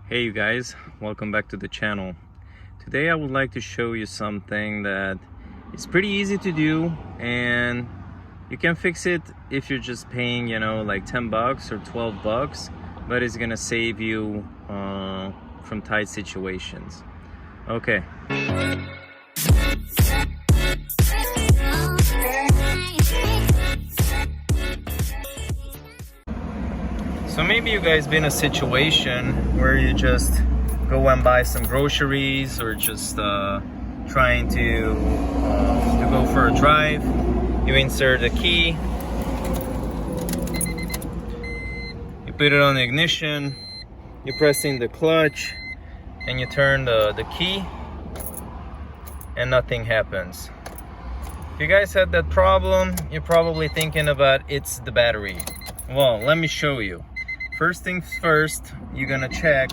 Hey you guys, welcome back to the channel. Today I would like to show you something that is pretty easy to do, and you can fix it if you're just paying, like 10 bucks or 12 bucks, but it's gonna save you from tight situations. Okay. So maybe you guys been in a situation where you just go and buy some groceries, or just trying to go for a drive. You insert the key, you put it on the ignition, you press in the clutch, and you turn the key, and nothing happens. If you guys had that problem, you're probably thinking about it's the battery. Well, let me show you. First things first, you're gonna check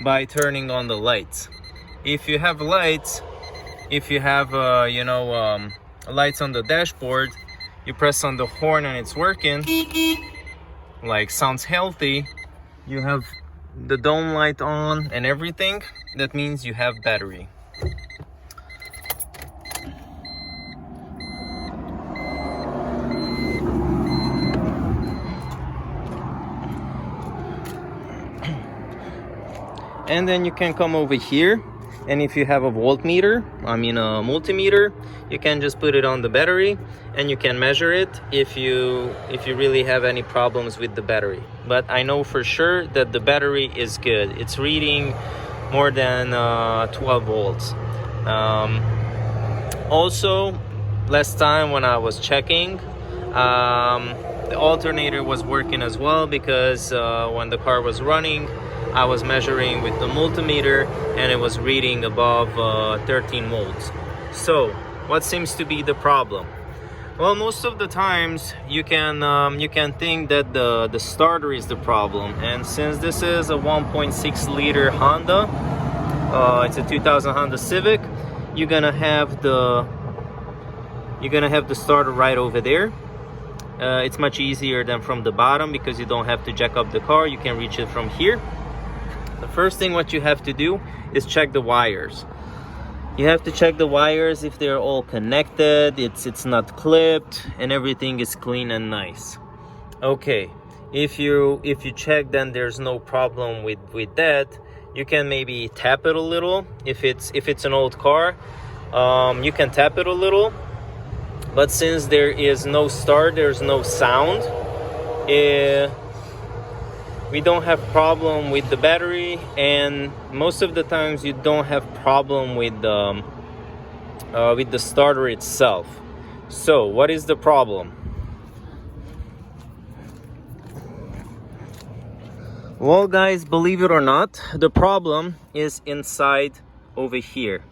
by turning on the lights. If you have lights, if you have lights on the dashboard, you press on the horn and it's working, like sounds healthy, you have the dome light on and everything, that means you have battery. And then you can come over here, and if you have a voltmeter, a multimeter, you can just put it on the battery and you can measure it if you really have any problems with the battery. But I know for sure that the battery is good. It's reading more than 12 volts. Also, last time when I was checking, the alternator was working as well, because when the car was running, I was measuring with the multimeter and it was reading above 13 volts. So what seems to be the problem? Well, most of the times you can think that the starter is the problem, and since this is a 1.6 liter Honda, it's a 2000 Honda Civic, you're gonna have the starter right over there. It's much easier than from the bottom, because you don't have to jack up the car, you can reach it from here. The first thing what you have to do is check the wires. You have to check the wires if they're all connected, it's not clipped, and everything is clean and nice. Okay, if you check, then there's no problem with that. You can maybe tap it a little. If it's an old car, you can tap it a little. But since there is no start, there's no sound, we don't have problem with the battery, and most of the times you don't have problem with the starter itself. So what is the problem? Well guys, believe it or not, the problem is inside over here.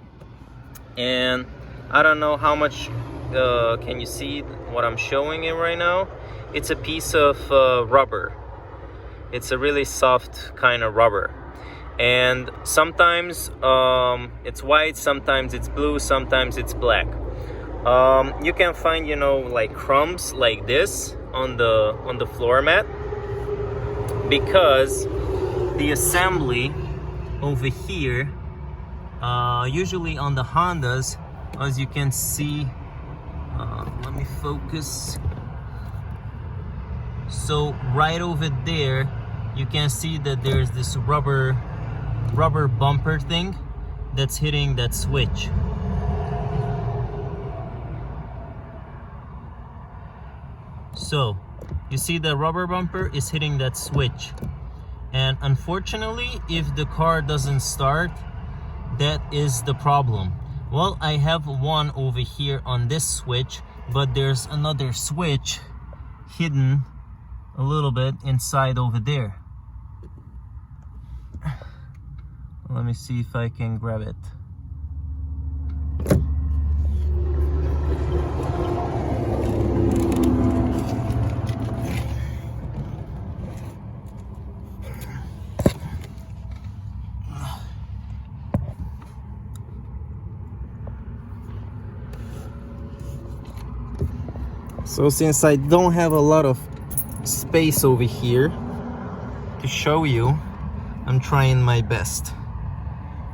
And I don't know how much can you see what I'm showing it right now. It's a piece of rubber. It's a really soft kind of rubber, and sometimes it's white, sometimes it's blue, sometimes it's black. You can find like crumbs like this on the floor mat, because the assembly over here, usually on the Hondas, as you can see, let me focus. So right over there, you can see that there's this rubber bumper thing that's hitting that switch. So you see the rubber bumper is hitting that switch, and unfortunately, if the car doesn't start, that is the problem. Well, I have one over here on this switch, but there's another switch hidden a little bit inside over there. Let me see if I can grab it. So since I don't have a lot of space over here, to show you. I'm trying my best.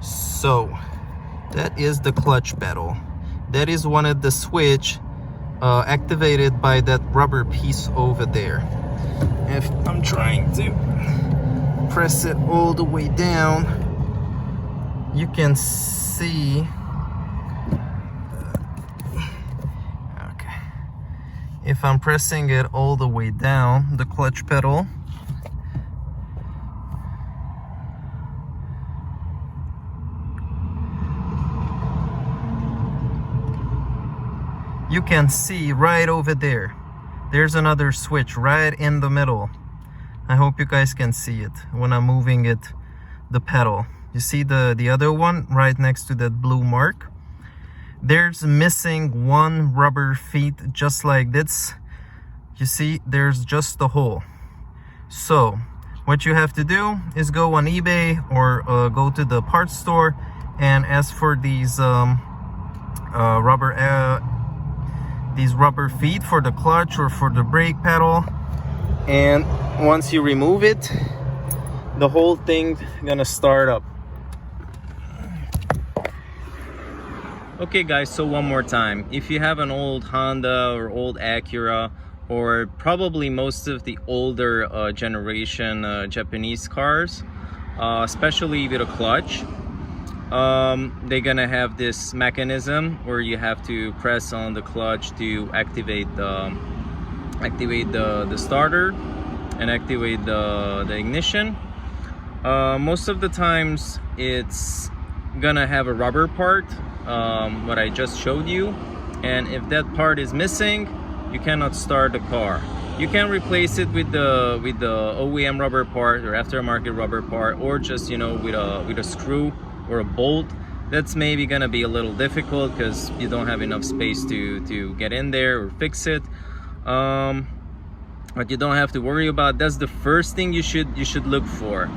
So that is the clutch pedal. That is one of the switch activated by that rubber piece over there. If I'm trying to press it all the way down, you can see. Okay. If I'm pressing it all the way down, the clutch pedal, you can see right over there. There's another switch right in the middle. I hope you guys can see it when I'm moving it, the pedal. You see the other one right next to that blue mark? There's missing one rubber feet just like this. You see, there's just a hole. So what you have to do is go on eBay or go to the parts store and ask for these rubber feet for the clutch or for the brake pedal. And once you remove it, the whole thing gonna start up. Okay guys, so one more time. If you have an old Honda or old Acura, or probably most of the older generation Japanese cars, especially with a clutch, they're gonna have this mechanism where you have to press on the clutch to activate the starter and activate the ignition. Most of the times it's gonna have a rubber part, what I just showed you, and if that part is missing, you cannot start the car. You can replace it with the OEM rubber part or aftermarket rubber part, or just, you know, with a screw or a bolt. That's maybe gonna be a little difficult because you don't have enough space to get in there or fix it. But you don't have to worry about. That's the first thing you should look for.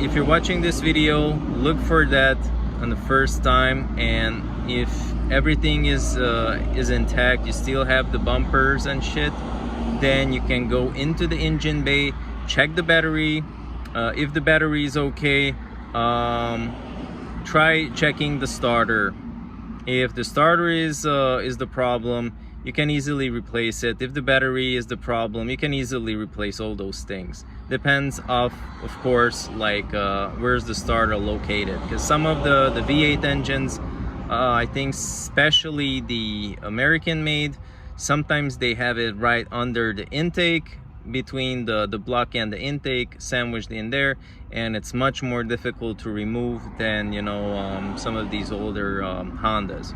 If you're watching this video, look for that on the first time, and if everything is intact, you still have the bumpers and shit, then you can go into the engine bay, check the battery. If the battery is okay, try checking the starter. If the starter is the problem, you can easily replace it. If the battery is the problem, you can easily replace all those things. Depends of course, like where's the starter located, because some of the V8 engines, I think especially the American made, sometimes they have it right under the intake, between the block and the intake, sandwiched in there, and it's much more difficult to remove than, you know, some of these older Hondas.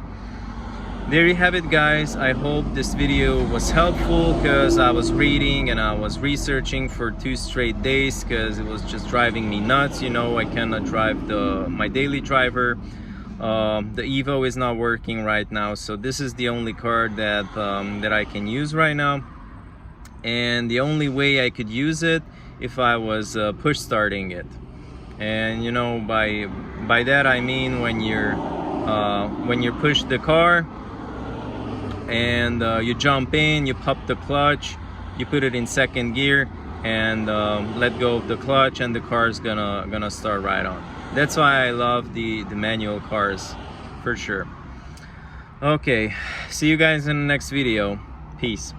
There you have it guys. I hope this video was helpful, because I was reading and I was researching for 2 straight days because it was just driving me nuts. You know, I cannot drive my daily driver. The Evo is not working right now, so this is the only car that I can use right now, and the only way I could use it if I was push starting it. And you know, by that I mean when you push the car and you jump in, you pop the clutch, you put it in second gear, and let go of the clutch, and the car is gonna start right on. That's why I love the manual cars, for sure. Okay, see you guys in the next video. Peace.